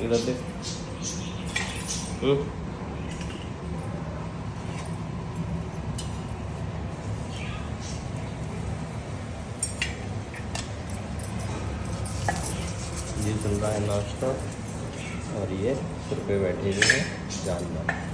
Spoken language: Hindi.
इधर देख। ये चल रहा है नाश्ता और ये सिर पे बैठे हुए हैं जानवर।